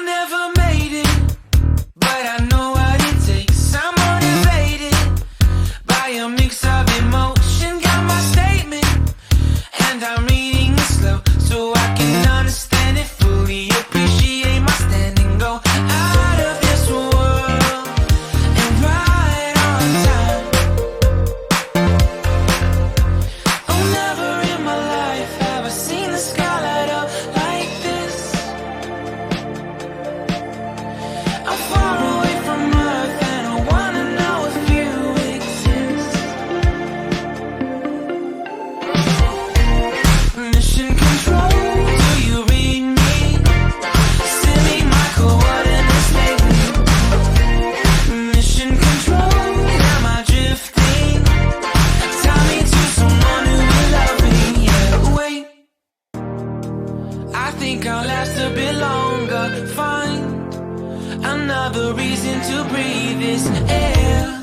I never made it, but I know what it takes. I'm motivated by a mix of emotion. Got my statement, and I'm reading it slow so I can understand it fully. Appreciate my stand and go out of this world and right on time. Oh, never in my life have I seen the sky light up like this. I'm far away from Earth and I wanna know if you exist. Mission control, do you read me? Send me my coordinates lately. Mission control, am I drifting? Tie me to someone who will love me. Yeah, wait, I think I'll last a bit longer. Find another reason to breathe this air.